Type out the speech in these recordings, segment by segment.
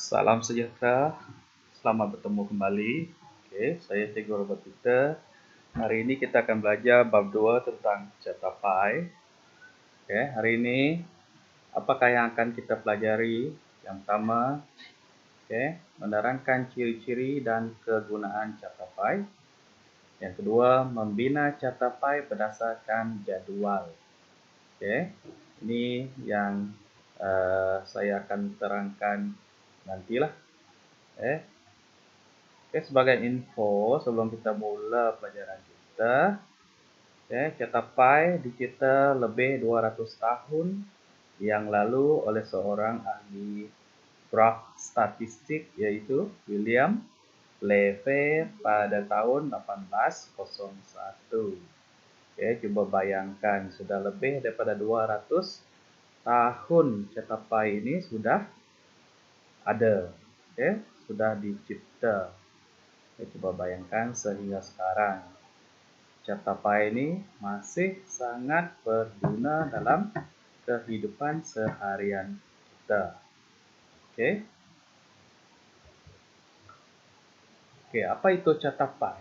Salam sejahtera, selamat bertemu kembali. Saya Cikgu Robert Peter. Hari ini kita akan belajar bab 2 tentang catapai. Hari ini apakah yang akan kita pelajari? Yang pertama, menerangkan ciri-ciri dan kegunaan catapai. Yang kedua, membina catapai berdasarkan jadual. Ini yang saya akan terangkan nantilah. Sebagai info sebelum kita mula pelajaran kita, catapai dicipta lebih 200 tahun yang lalu oleh seorang ahli graf statistik yaitu William Levy pada tahun 1801. Coba bayangkan sudah lebih daripada 200 tahun catapai ini sudah ada, sudah dicipta. Coba bayangkan sehingga sekarang catapai ini masih sangat berguna dalam kehidupan seharian kita. Apa itu catapai?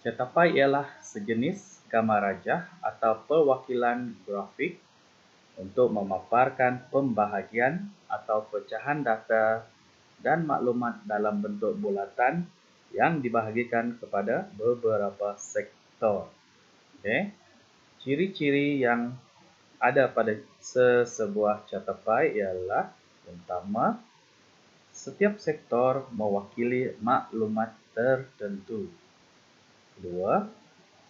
Catapai ialah sejenis gambar rajah atau perwakilan grafik untuk memaparkan pembahagian atau pecahan data dan maklumat dalam bentuk bulatan yang dibahagikan kepada beberapa sektor. Ciri-ciri yang ada pada sebuah catapai ialah yang pertama, setiap sektor mewakili maklumat tertentu. Kedua,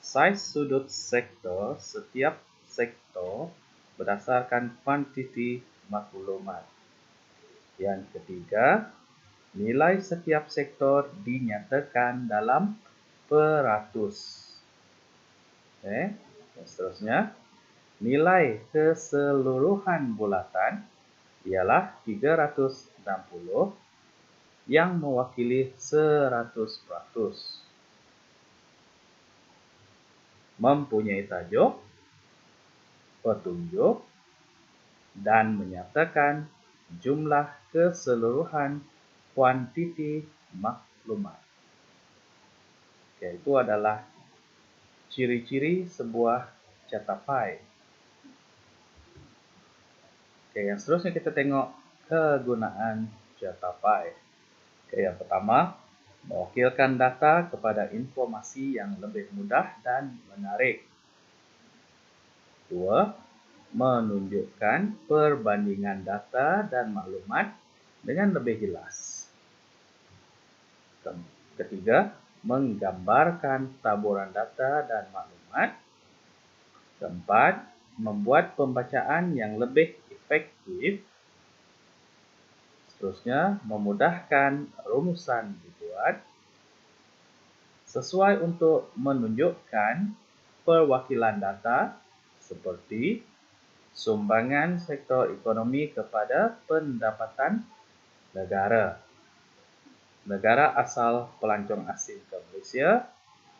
saiz sudut sektor setiap sektor berdasarkan kuantiti maklumat. Yang ketiga, nilai setiap sektor dinyatakan dalam peratus. Dan seterusnya, nilai keseluruhan bulatan ialah 360 yang mewakili 100%. Mempunyai tajuk, petunjuk, dan menyatakan jumlah keseluruhan kuantiti maklumat. Itu adalah ciri-ciri sebuah catapai. Yang seterusnya kita tengok kegunaan catapai. Yang pertama, mewakilkan data kepada informasi yang lebih mudah dan menarik. Dua, menunjukkan perbandingan data dan maklumat dengan lebih jelas. Ketiga, menggambarkan taburan data dan maklumat. Keempat, membuat pembacaan yang lebih efektif. Seterusnya, memudahkan rumusan dibuat sesuai untuk menunjukkan perwakilan data seperti sumbangan sektor ekonomi kepada pendapatan negara, negara asal pelancong asing ke Malaysia,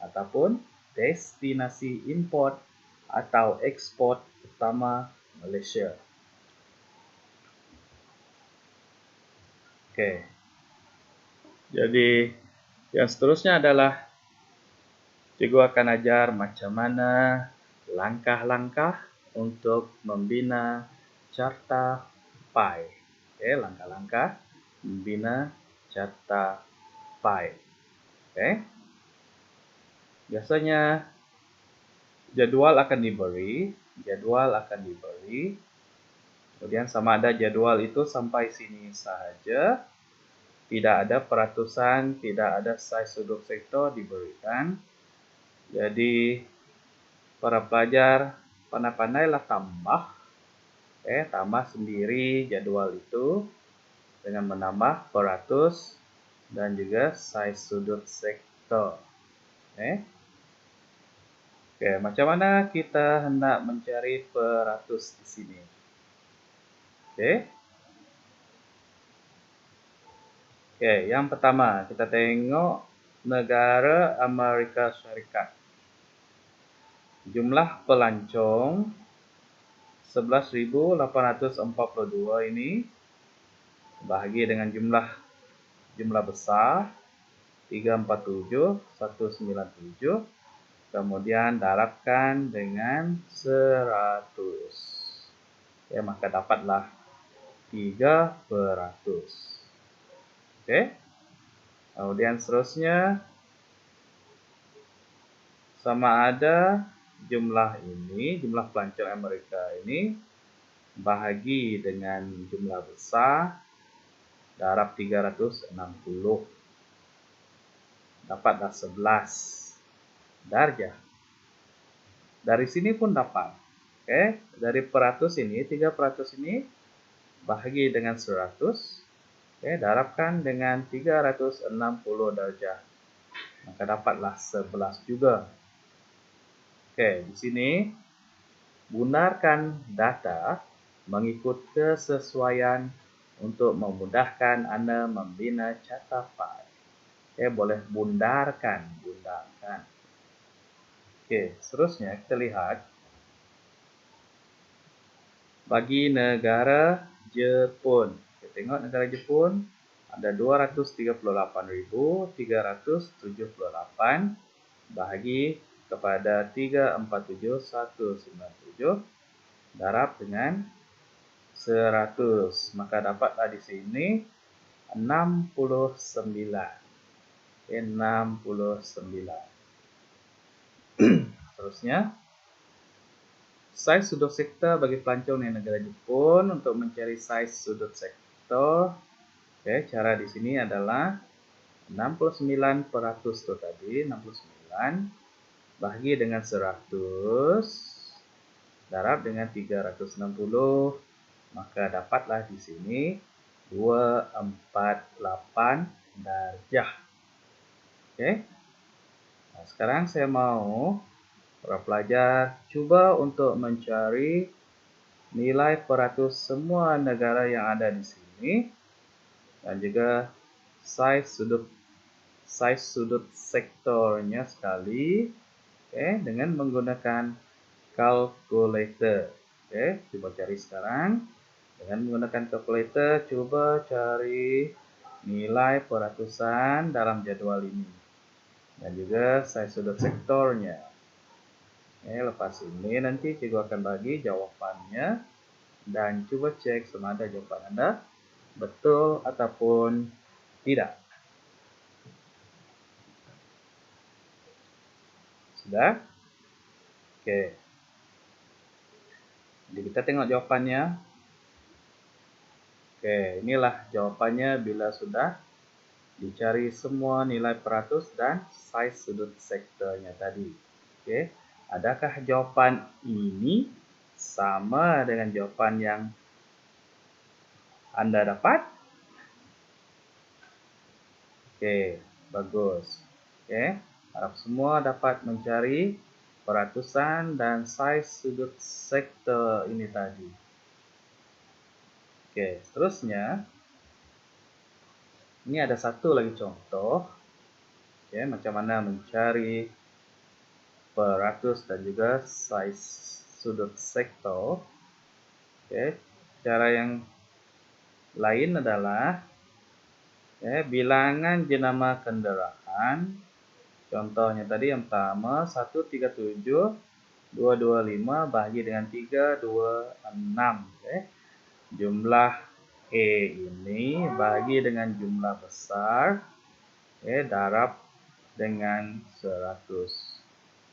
ataupun destinasi import atau ekspor utama Malaysia. Jadi yang seterusnya adalah cikgu akan ajar macam mana langkah-langkah untuk membina catapai. Langkah-langkah membina catapai. Biasanya jadwal akan diberi. Kemudian sama ada jadwal itu sampai sini sahaja. Tidak ada peratusan, tidak ada saiz sudut sektor diberikan. Jadi para pelajar pandai-pandailah tambah sendiri jadwal itu dengan menambah peratus dan juga saiz sudut sektor. Macam mana kita hendak mencari peratus di sini? Yang pertama kita tengok negara Amerika Syarikat. Jumlah pelancong 11.842 ini bahagi dengan jumlah besar 347, 197, kemudian darabkan dengan 100. Ya, maka dapatlah 3/100. Oke. Kemudian seterusnya sama ada jumlah ini, jumlah pelancong Amerika ini bahagi dengan jumlah besar darab 360. Dapatlah 11 darjah. Dari sini pun dapat. Oke, dari peratus ini, 3/100 ini bahagi dengan 100. Oke, darabkan dengan 360 darjah. Maka dapatlah 11 juga. Oke, di sini bundarkan data mengikut kesesuaian untuk memudahkan Anda membina catatan. Oke, boleh bundarkan. Oke, seterusnya kita lihat bagi negara Jepun. Kita tengok negara Jepun ada 238.378 bahagi kepada 347.197 darab dengan 100. Maka dapatlah di sini 69. 69. Seterusnya, size sudut sektor bagi pelancong di negara Jepun. Untuk mencari size sudut sektor, cara di sini adalah 69% itu tadi, 69 bahagi dengan 100 darab dengan 360, maka dapatlah di sini 248 darjah. Oke. Nah, sekarang saya mau para pelajar coba untuk mencari nilai peratus semua negara yang ada di sini dan juga size sudut sektornya sekali, dengan menggunakan kalkulator. Coba cari sekarang dengan menggunakan kalkulator. Coba cari nilai peratusan dalam jadwal ini dan juga size sudut sektornya. Lepas ini nanti cikgu akan bagi jawabannya dan coba cek sama ada jawaban Anda betul ataupun tidak. Sudah? Oke. Jadi kita tengok jawabannya. Oke, inilah jawabannya bila sudah dicari semua nilai peratus dan size sudut sektornya tadi. Oke. Adakah jawaban ini sama dengan jawaban yang Anda dapat? Oke, bagus. Oke, harap semua dapat mencari peratusan dan size sudut sektor ini tadi. Oke, seterusnya ini ada satu lagi contoh. Oke, macam mana mencari peratus dan juga size sudut sektor. Oke, cara yang lain adalah bilangan jenama kendaraan. Contohnya tadi yang pertama 137.225 bahagi dengan 326. Jumlah E ini bahagi dengan jumlah besar, darab dengan 100.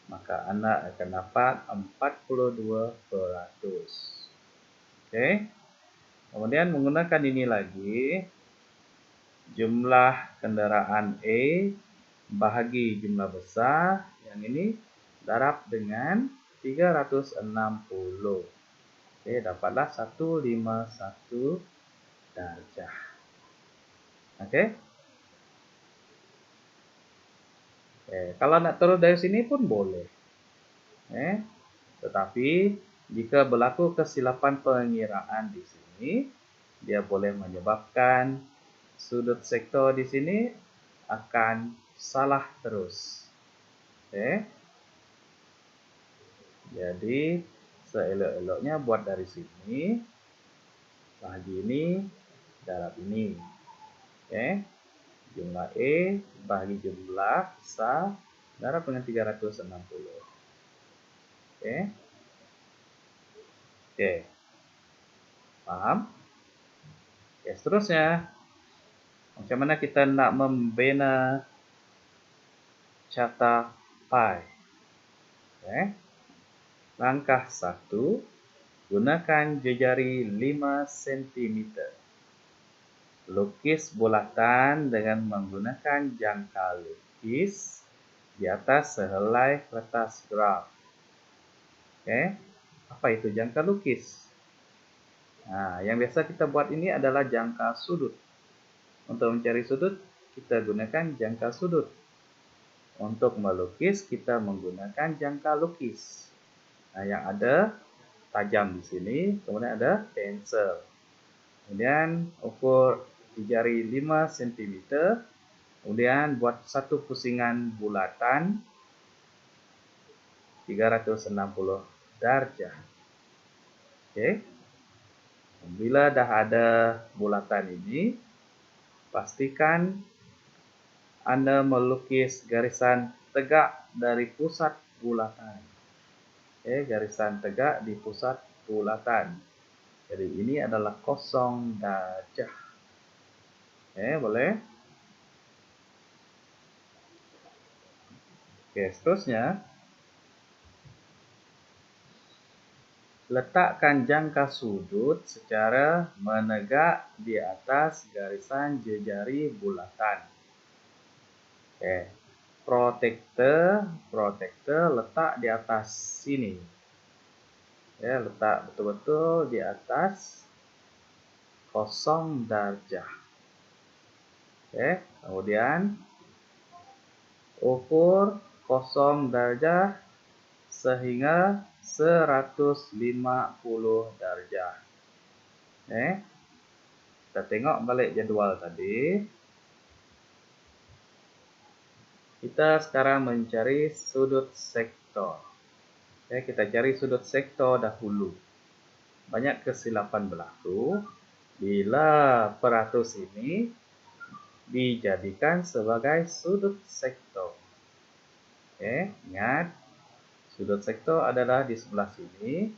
Maka Anda akan dapat 42%. Kemudian menggunakan ini lagi, jumlah kendaraan E bahagi jumlah besar, yang ini darab dengan 360. Dapatlah 151 darjah. Kalau nak terus dari sini pun boleh. Tetapi jika berlaku kesilapan pengiraan di sini, dia boleh menyebabkan sudut sektor di sini akan salah terus. Jadi seelok-eloknya buat dari sini bahagi ini darab ini. Oke. Jumlah E bagi jumlah sisa darab dengan 360. Oke. Oke. Paham? Oke, seterusnya. Macam mana kita nak membina capai? Oke. Langkah 1. Gunakan jejari 5 cm. Lukis bulatan dengan menggunakan jangka lukis di atas sehelai kertas graf. Oke. Apa itu jangka lukis? Nah, yang biasa kita buat ini adalah jangka sudut. Untuk mencari sudut, kita gunakan jangka sudut. Untuk melukis, kita menggunakan jangka lukis. Nah, yang ada tajam di sini, kemudian ada pensel. Kemudian ukur jari 5 cm. Kemudian buat satu pusingan bulatan 360 darjah. Oke. Bila dah ada bulatan ini, pastikan Anda melukis garisan tegak dari pusat bulatan. Oke, garisan tegak di pusat bulatan. Jadi ini adalah 0 darjah. Oke, boleh? Oke, seterusnya. Letakkan jangka sudut secara menegak di atas garisan jejari bulatan. Oke. Protektor letak di atas sini. Ya, letak betul-betul di atas 0 darjah. Oke, kemudian ukur 0 darjah sehingga 150 darjah. Oke. Kita tengok balik jadual tadi. Kita sekarang mencari sudut sektor. Oke, kita cari sudut sektor dahulu. Banyak kesilapan berlaku bila peratus ini dijadikan sebagai sudut sektor. Oke, ingat sudut sektor adalah di sebelah sini.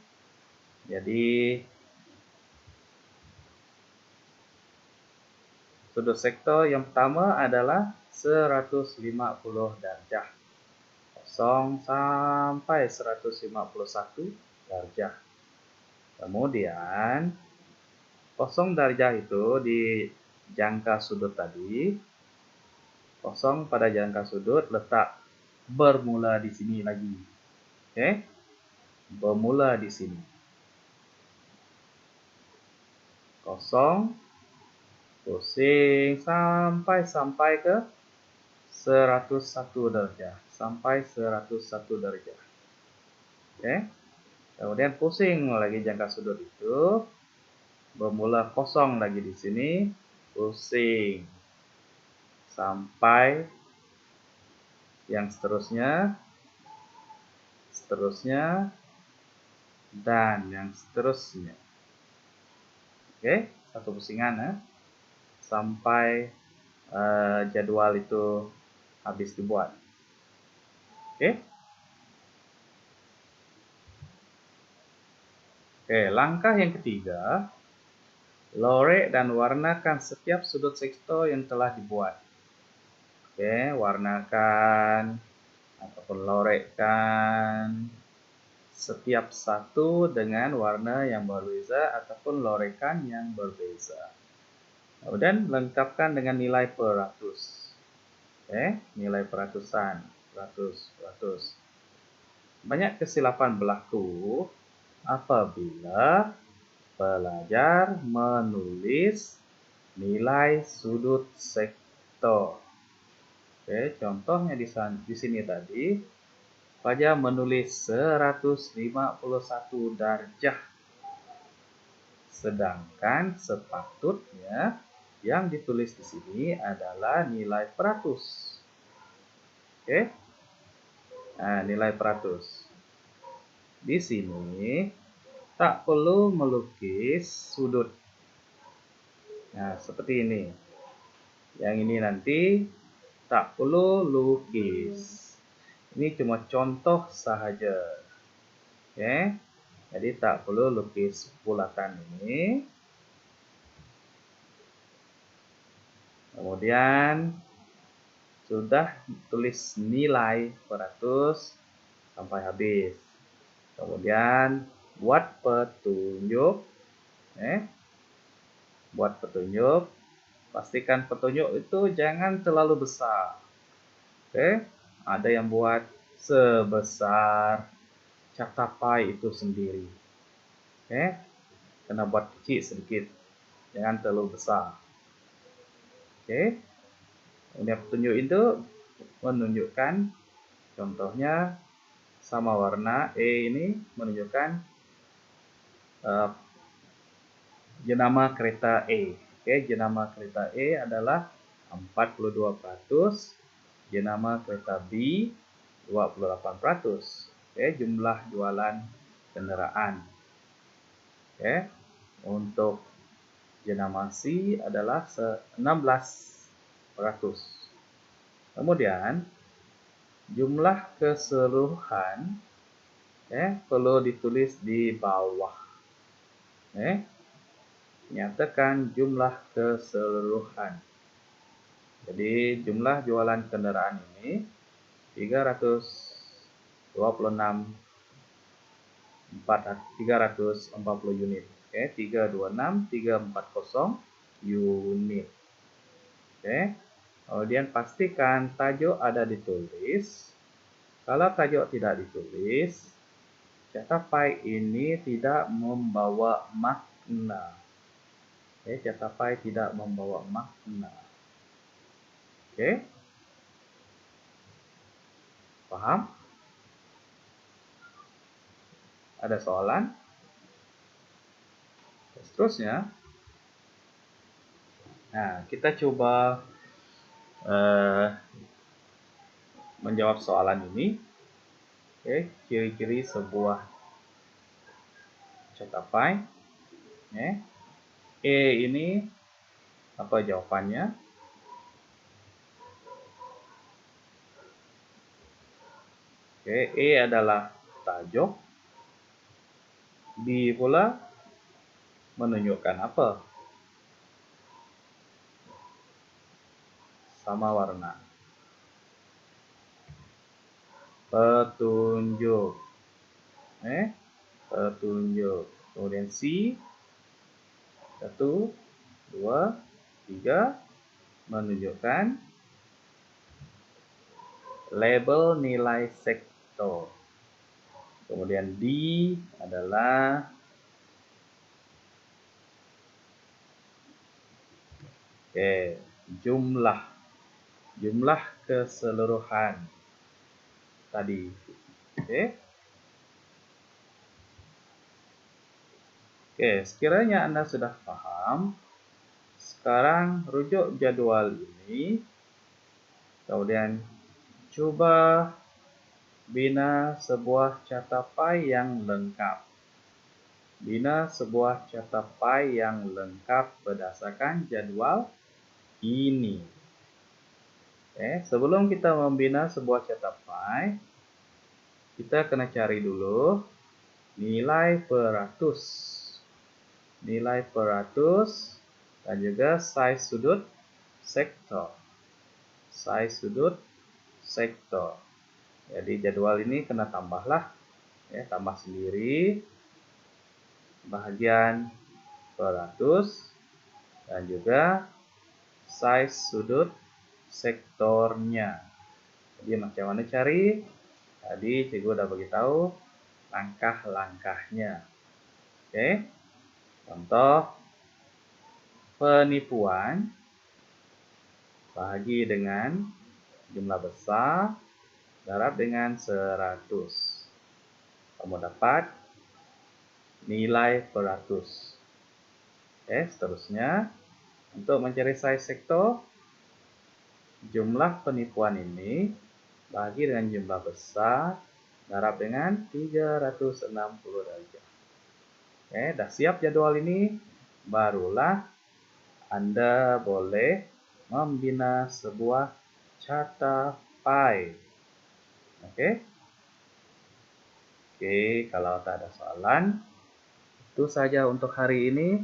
Jadi sudut sektor yang pertama adalah 150 darjah. 0 sampai 151 darjah. Kemudian 0 darjah itu di jangka sudut tadi. 0 pada jangka sudut letak bermula di sini lagi. Oke? Bermula di sini. 0 pusing sampai ke 101 darjah. Sampai 101 darjah. Oke? Kemudian pusing lagi jangka sudut itu. Bermula 0 lagi di sini. Pusing. Sampai yang seterusnya. Dan yang seterusnya. Oke? Satu pusingan ya. Sampai jadwal itu habis dibuat. Oke? Oke, langkah yang ketiga, lorek dan warnakan setiap sudut sektor yang telah dibuat. Oke, warnakan ataupun lorekkan setiap satu dengan warna yang berbeza ataupun lorekan yang berbeza. Kemudian lengkapkan dengan nilai peratus. Oke, nilai peratusan, peratus. Banyak kesilapan berlaku apabila pelajar menulis nilai sudut sektor. Oke, contohnya di sini tadi, pelajar menulis 151 darjah. Sedangkan sepatutnya yang ditulis di sini adalah nilai peratus. Oke. Nah, nilai peratus. Di sini tak perlu melukis sudut. Nah, seperti ini. Yang ini nanti tak perlu lukis. Ini cuma contoh sahaja. Oke. Jadi tak perlu lukis bulatan ini. Kemudian sudah tulis nilai peratus sampai habis. Kemudian buat petunjuk. Buat petunjuk. Pastikan petunjuk itu jangan terlalu besar. Oke. Ada yang buat sebesar catapai itu sendiri. Oke. Kena buat kecil sedikit. Jangan terlalu besar. Oke. Kemudian petunjuk itu menunjukkan, contohnya sama warna E ini menunjukkan jenama kereta E. Oke, jenama kereta E adalah 42%, jenama kereta B 28%. Oke, jumlah jualan kendaraan. Oke, untuk jenama C adalah 16%. Kemudian jumlah keseluruhan perlu ditulis di bawah. Nyatakan jumlah keseluruhan. Jadi jumlah jualan kendaraan ini 340 unit. 340 unit. Kemudian pastikan tajuk ada ditulis. Kalau tajuk tidak ditulis, catapai ini tidak membawa makna. Catapai tidak membawa makna. Oke? Paham? Ada soalan? Seterusnya, nah kita coba menjawab soalan ini. Ciri-ciri sebuah catapai. E ini apa jawabannya? E adalah tajuk. B pula menunjukkan apa? Sama warna. Petunjuk. Petunjuk. Kemudian C 1, 2, 3 menunjukkan label nilai sektor. Kemudian D adalah jumlah keseluruhan tadi. Sekiranya Anda sudah paham, sekarang rujuk jadwal ini, kemudian coba bina sebuah catapai yang lengkap. Bina sebuah catapai yang lengkap berdasarkan jadwal ini. Sebelum kita membina sebuah catapai, kita kena cari dulu nilai peratus. Nilai peratus dan juga size sudut sektor. Size sudut sektor. Jadi jadwal ini kena tambahlah. Tambah sendiri bahagian peratus dan juga size sudut sektornya. Jadi macam mana cari? Tadi cikgu udah beritahu langkah-langkahnya. Contoh penipuan bahagi dengan jumlah besar darab dengan 100. Kamu dapat nilai peratus. Seterusnya untuk mencari size sektor, jumlah penipuan ini bahagi dengan jumlah besar darab dengan 360 derajat. Dah siap jadwal ini, barulah Anda boleh membina sebuah catapai. Oke? Oke, kalau tak ada soalan, itu saja untuk hari ini.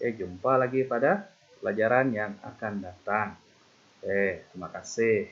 Jumpa lagi pada pelajaran yang akan datang. Terima kasih.